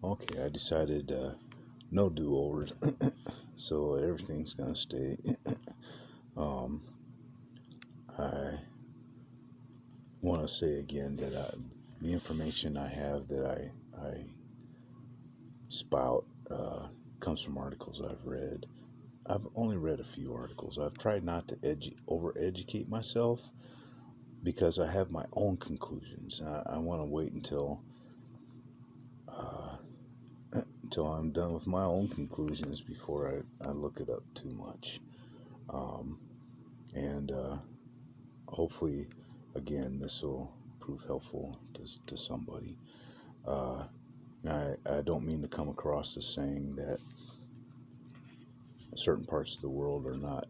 Okay, I decided no do-overs, so everything's gonna stay. um, I want to say again that the information I have that I spout comes from articles I've read. I've only read a few articles. I've tried not to over-educate myself because I have my own conclusions. I want to wait uh, until I'm done with my own conclusions before I look it up too much. Um, and hopefully, again, this will prove helpful to somebody. Uh, I don't mean to come across as saying that certain parts of the world are not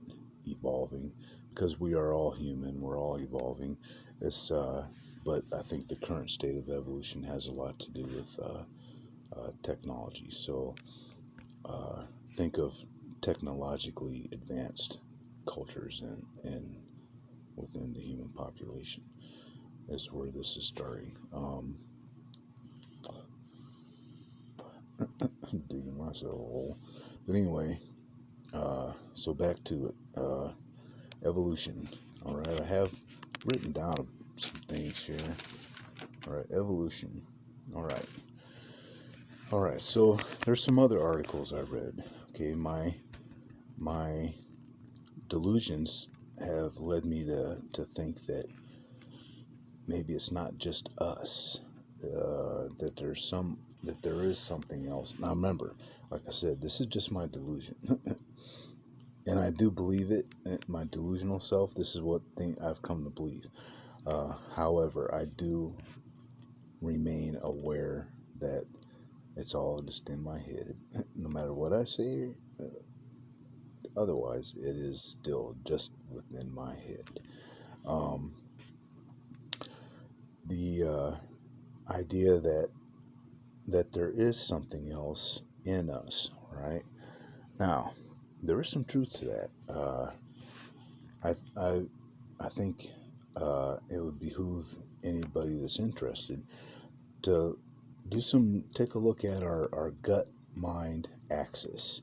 evolving, because we are all human, we're all evolving. But I think the current state of evolution has a lot to do with technology. So think of technologically advanced cultures and within the human population is where this is starting. Digging myself a hole. But anyway, so back to it. Evolution. All right, I have written down some things here. All right, evolution. All right. All right. So there's some other articles I read. Okay, my delusions have led me to think that maybe it's not just us. That there is something else. Now remember, like I said, this is just my delusion, and I do believe it. My delusional self. This is what thing I've come to believe. However, I do remain aware that it's all just in my head. No matter what I say, otherwise, it is still just within my head. Um, the idea that there is something else in us. Right now, there is some truth to that. I I I think it would behoove anybody that's interested to take a look at our gut mind axis,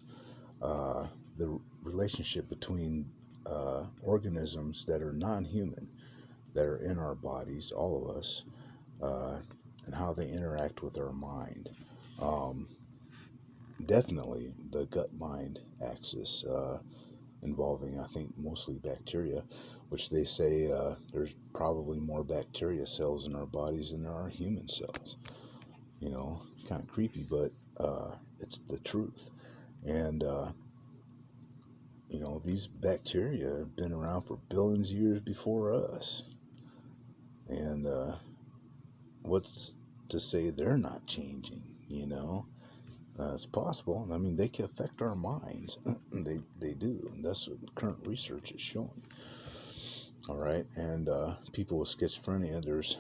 the relationship between organisms that are non-human, that are in our bodies, all of us, uh, and how they interact with our mind. Um, Definitely the gut mind axis, involving, I think, mostly bacteria, which they say there's probably more bacteria cells in our bodies than there are human cells. Kind of creepy, but it's the truth. And, these bacteria have been around for billions of years before us. And what's to say they're not changing, it's possible. I mean, they can affect our minds. They do. And that's what current research is showing. All right. And people with schizophrenia,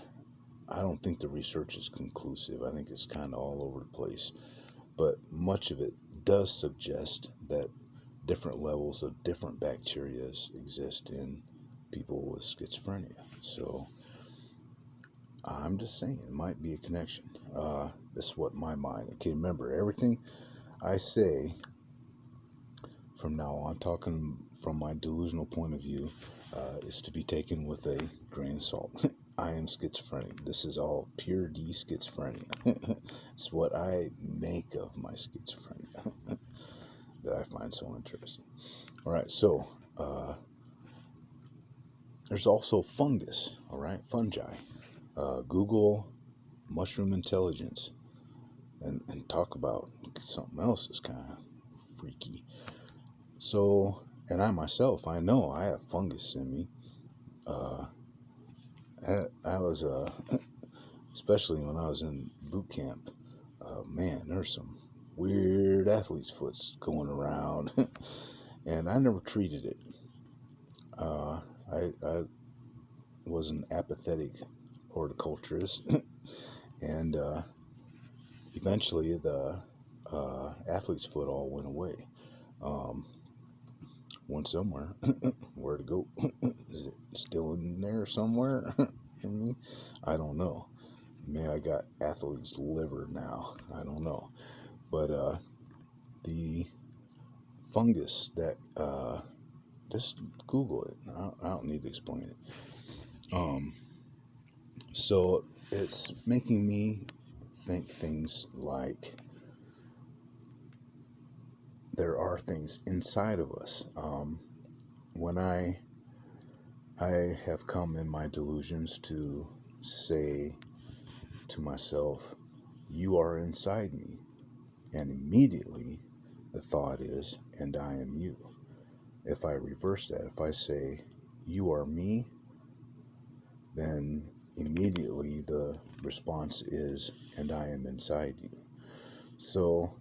I don't think the research is conclusive. I think it's kind of all over the place. But much of it does suggest that different levels of different bacteria exist in people with schizophrenia. So I'm just saying it might be a connection. That's what my mind. Okay, remember, everything I say from now on, talking from my delusional point of view, is to be taken with a grain of salt. I am schizophrenic. This is all pure D schizophrenia. It's what I make of my schizophrenia that I find so interesting. All right, so there's also fungus. All right, fungi. Google mushroom intelligence and talk about something else that's kind of freaky. So, and I myself, I know I have fungus in me. Uh, I was, especially when I was in boot camp, man, there's some weird athlete's foots going around, and I never treated it. I was an apathetic horticulturist, and eventually the athlete's foot all went away. Um, Went somewhere. Where to go? Is it still in there somewhere in me? I don't know. Maybe I got athlete's liver now. I don't know. But the fungus that, just Google it. I don't need to explain it. Um, so it's making me think things like there are things inside of us. When I have come in my delusions to say to myself, "You are inside me," and immediately the thought is, "And I am you." If I reverse that, if I say, "You are me," then immediately the response is, "And I am inside you." So,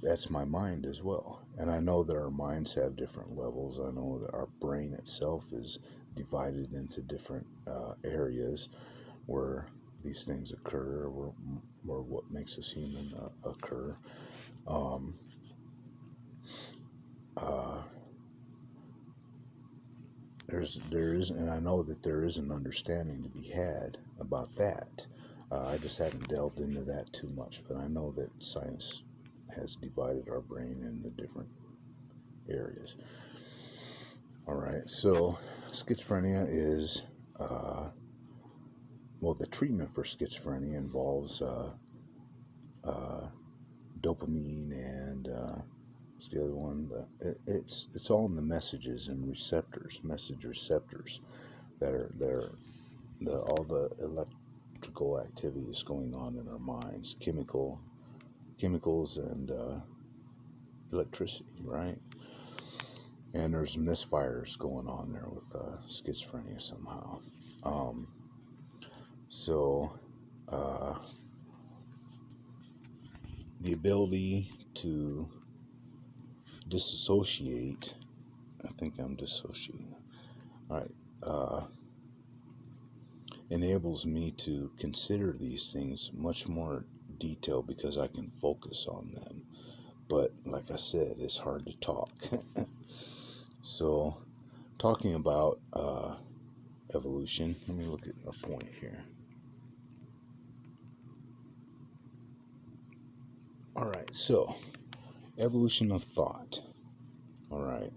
that's my mind as well. And I know that our minds have different levels. I know that our brain itself is divided into different areas where these things occur, or what makes us human occur. Um, uh, there is, and I know that there is an understanding to be had about that. I just haven't delved into that too much, but I know that science has divided our brain into different areas. All right, so schizophrenia is, well, the treatment for schizophrenia involves uh, dopamine and what's the other one? It's all in the messages and message receptors that are all the electrical activities going on in our minds, chemicals and electricity, right? And there's misfires going on there with schizophrenia somehow. Um, so uh, the ability to disassociate, I think I'm dissociating. All right. Enables me to consider these things much more detail because I can focus on them. But like I said, it's hard to talk. So, talking about evolution, let me look at a point here. All right, so evolution of thought. All right,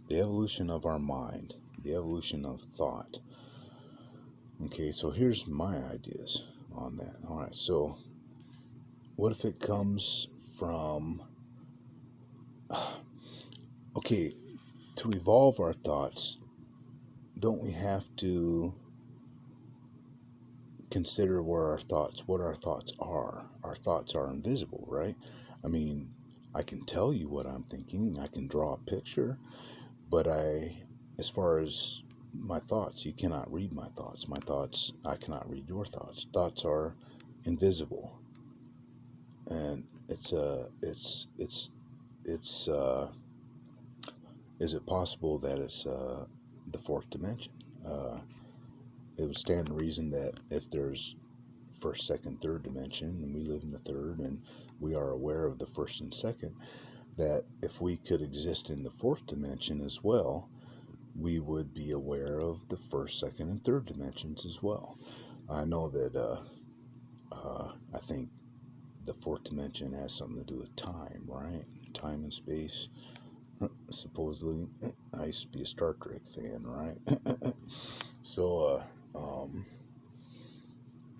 the evolution of our mind, the evolution of thought. Okay, so here's my ideas on that. All right, so what if it comes from, okay, to evolve our thoughts, don't we have to consider what our thoughts are? Our thoughts are invisible, right? I mean, I can tell you what I'm thinking, I can draw a picture, but as far as my thoughts, you cannot read my thoughts. My thoughts, I cannot read your thoughts. Thoughts are invisible. And it's is it possible that it's the fourth dimension? Uh, it would stand to reason that if there's first, second, third dimension, and we live in the third, and we are aware of the first and second, that if we could exist in the fourth dimension as well, we would be aware of the first, second, and third dimensions as well. I know that I think the fourth dimension has something to do with time, right? Time and space. Supposedly, I used to be a Star Trek fan, right? So,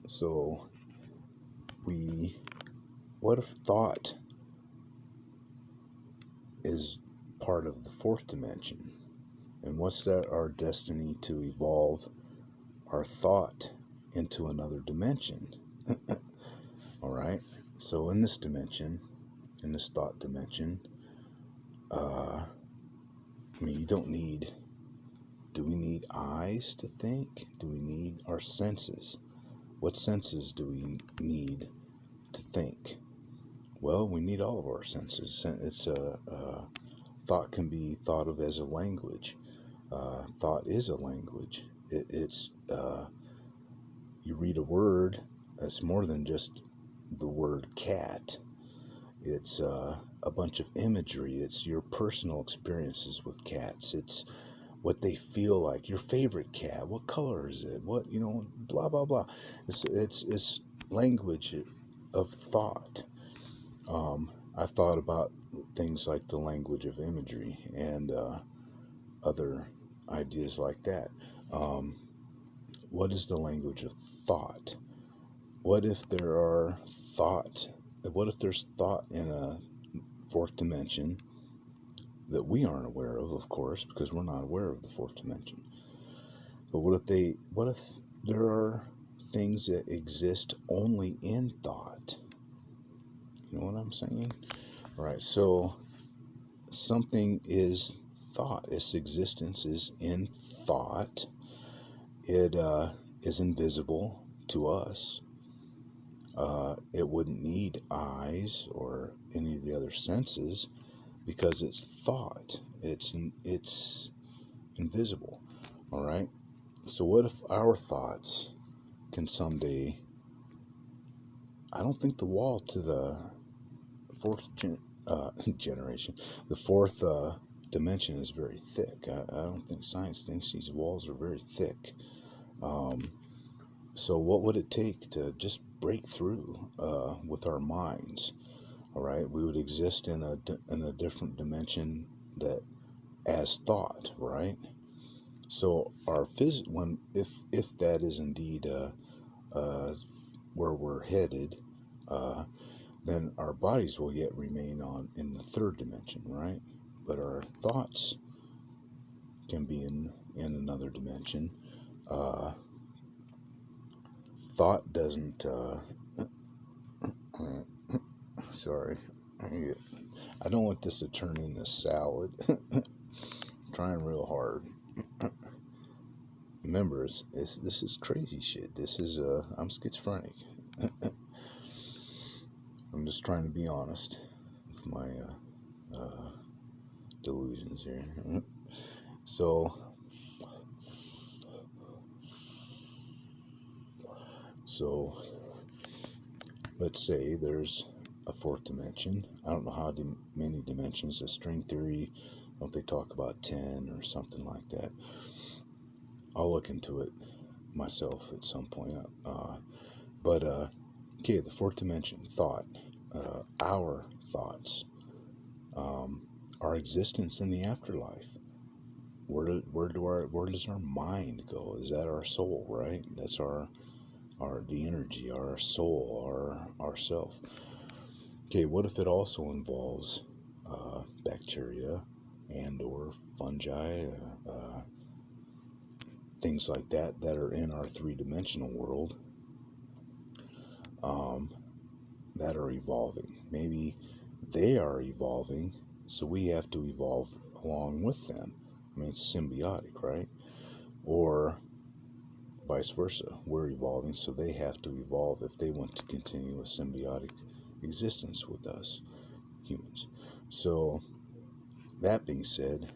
so we, what if thought is part of the fourth dimension? And what's that? Our destiny to evolve our thought into another dimension. All right. So in this dimension, in this thought dimension, I mean, do we need eyes to think? Do we need our senses? What senses do we need to think? Well, we need all of our senses. It's thought can be thought of as a language. Thought is a language. It's you read a word. It's more than just the word cat. It's a bunch of imagery. It's your personal experiences with cats. It's what they feel like. Your favorite cat, what color is it? What, blah blah blah. It's language of thought. I've thought about things like the language of imagery and other ideas like that. Um, what is the language of thought? What if there are thought? What if there's thought in a fourth dimension that we aren't aware of course, because we're not aware of the fourth dimension? But what if there are things that exist only in thought? You know what I'm saying? All right, so something is thought. Its existence is in thought. It is invisible to us. It wouldn't need eyes or any of the other senses because it's thought. It's invisible. All right. So what if our thoughts can someday? I don't think the wall to the fourth generation, the fourth dimension is very thick. I don't think science thinks these walls are very thick. So what would it take to just break through with our minds? All right, we would exist in a different dimension that as thought, right? So our if that is indeed where we're headed, then our bodies will yet remain in the third dimension, right? But our thoughts can be in another dimension. Thought doesn't. Sorry, I don't want this to turn into salad. I'm trying real hard. Remember, this is crazy shit. This is I'm schizophrenic. I'm just trying to be honest with my delusions here. So let's say there's a fourth dimension. I don't know how many dimensions. The string theory, don't they talk about 10 or something like that? I'll look into it myself at some point. Okay, the fourth dimension, thought, our thoughts, our existence in the afterlife. Where does our mind go? Is that our soul, right? That's the energy, our soul, our self. Okay, what if it also involves bacteria and or fungi, things like that are in our three-dimensional world, that are evolving? Maybe they are evolving, so we have to evolve along with them. I mean, it's symbiotic, right? Or vice versa. We're evolving, so they have to evolve if they want to continue a symbiotic existence with us, humans. So, that being said,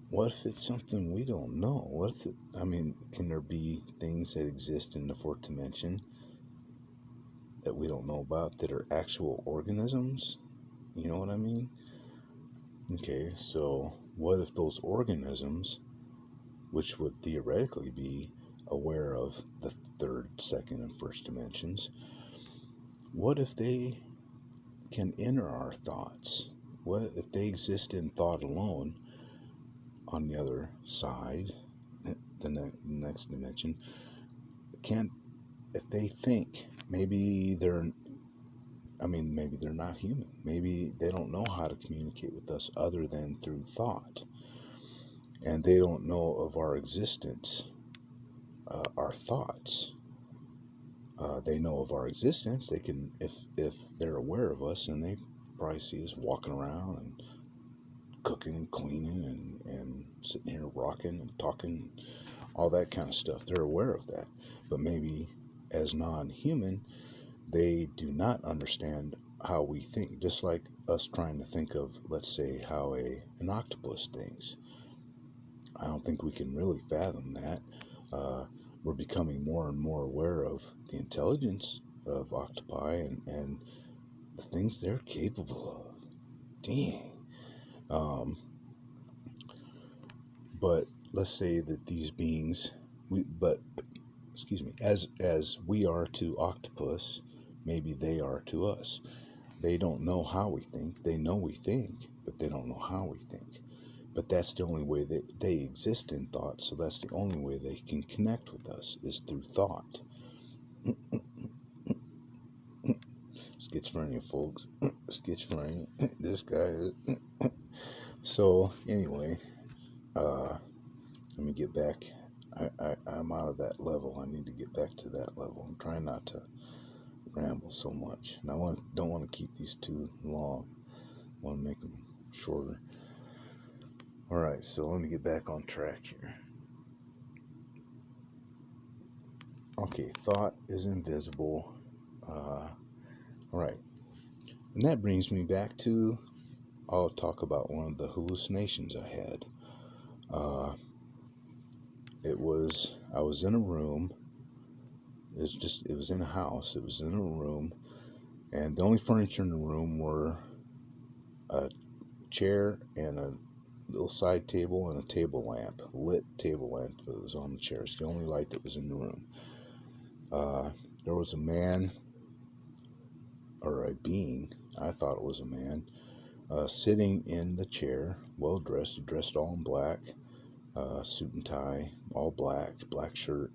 what if it's something we don't know? Can there be things that exist in the fourth dimension that we don't know about that are actual organisms? You know what I mean? Okay, so what if those organisms, which would theoretically be aware of the third, second, and first dimensions, what if they can enter our thoughts? What if they exist in thought alone on the other side, the next dimension? If they think, maybe they're not human. Maybe they don't know how to communicate with us other than through thought. And they don't know of our existence, our thoughts. They know of our existence. They can, if they're aware of us, and they probably see us walking around and cooking and cleaning and sitting here rocking and talking, all that kind of stuff. They're aware of that. But maybe as non-human, they do not understand how we think. Just like us trying to think of, let's say, how an octopus thinks. I don't think we can really fathom that. We're becoming more and more aware of the intelligence of octopi and the things they're capable of. Dang. But let's say that these beings, as we are to octopus, maybe they are to us. They don't know how we think. They know we think, but they don't know how we think. But that's the only way that they exist in thought. So that's the only way they can connect with us is through thought. Schizophrenia, folks. Schizophrenia. This guy is. So anyway, let me get back. I'm out of that level. I need to get back to that level. I'm trying not to ramble so much, and don't want to keep these too long. I want to make them shorter. All right, so let me get back on track here. Okay, thought is invisible. All right, and that brings me back to, I'll talk about one of the hallucinations I had. I was in a room. It was in a house. It was in a room, and the only furniture in the room were a chair and a little side table and a table lamp, a lit table lamp that was on the chair. It's the only light that was in the room. There was a man, or a being, I thought it was a man, sitting in the chair, well dressed, dressed all in black, suit and tie, all black shirt.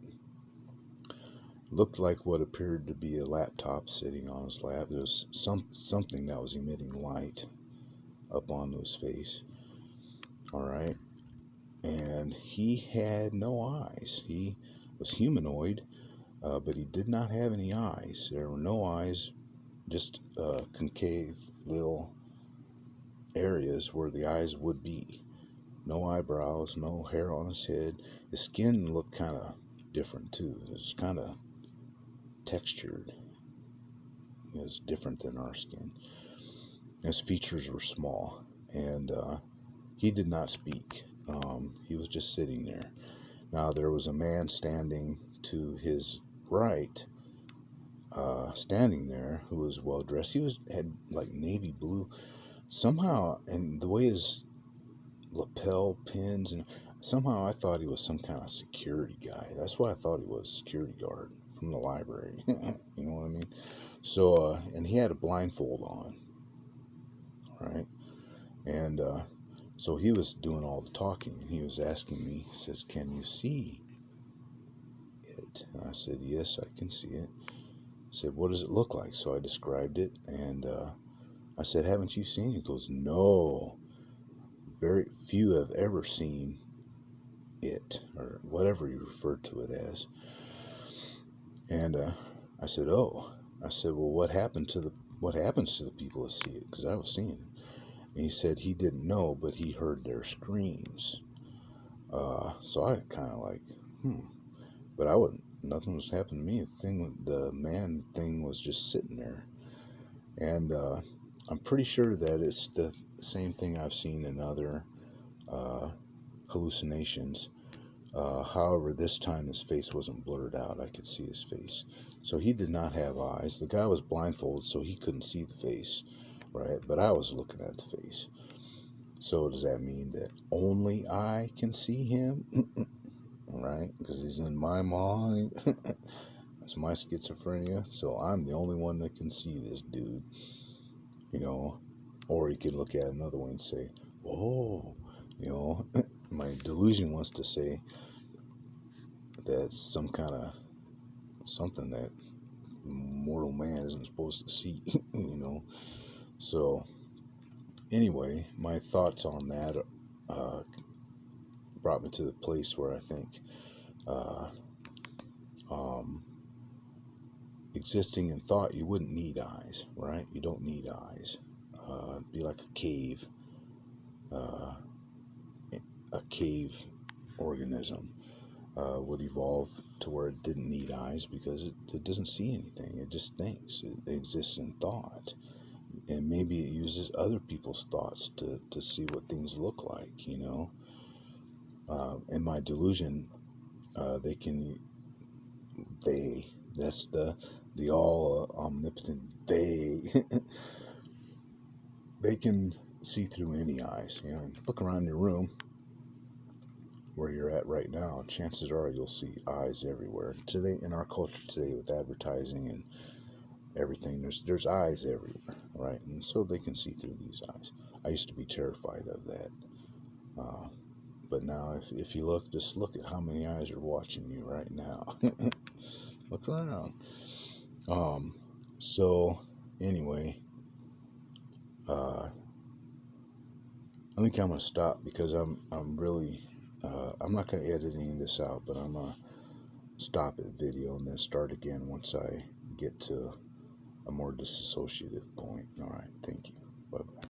Looked like what appeared to be a laptop sitting on his lap. There was something that was emitting light up onto his face. All right. And he had no eyes. He was humanoid, but he did not have any eyes. There were no eyes, just concave little areas where the eyes would be. No eyebrows, no hair on his head. His skin looked kind of different too. It was kind of textured. It was different than our skin. His features were small, and he did not speak. He was just sitting there. Now there was a man standing to his right, standing there, who was well dressed. He had like navy blue somehow, and the way his lapel pins, and somehow I thought he was some kind of security guy. That's what I thought he was, security guard from the library. You know what I mean? So, and he had a blindfold on, right? And so he was doing all the talking, and he was asking me, he says, "Can you see it?" And I said, "Yes, I can see it." He said, "What does it look like?" So I described it, and I said, "Haven't you seen it?" He goes, "No, very few have ever seen it," or whatever he referred to it as. And I said, "Oh," I said, "Well, what happens to the people that see it?" Because I was seeing it. And he said he didn't know, but he heard their screams. So I kind of like, but nothing was happening to me. The man thing was just sitting there. And I'm pretty sure that it's the same thing I've seen in other hallucinations. However, this time his face wasn't blurred out. I could see his face. So he did not have eyes. The guy was blindfolded, so he couldn't see the face, right? But I was looking at the face. So does that mean that only I can see him? Right? Because he's in my mind. That's my schizophrenia. So I'm the only one that can see this dude. You know? Or you can look at another one and say, "Oh," you know, my delusion wants to say that's some kind of something that mortal man isn't supposed to see, you know. So anyway, my thoughts on that brought me to the place where I think existing in thought, you wouldn't need eyes, right? You don't need eyes. It'd be like a cave organism would evolve to where it didn't need eyes because it doesn't see anything. It just thinks. It exists in thought. And maybe it uses other people's thoughts to see what things look like, you know. In my delusion, that's the all omnipotent they, they can see through any eyes. You know, look around your room, where you're at right now, chances are you'll see eyes everywhere. Today, in our culture today, with advertising and everything, there's eyes everywhere, right? And so they can see through these eyes. I used to be terrified of that, uh, but now if you look, just look at how many eyes are watching you right now. Look around. Um, so anyway, uh, I think I'm gonna stop because I'm really I'm not gonna edit any of this out, but I'm gonna stop at video and then start again once I get to a more disassociative point. All right, thank you. Bye bye.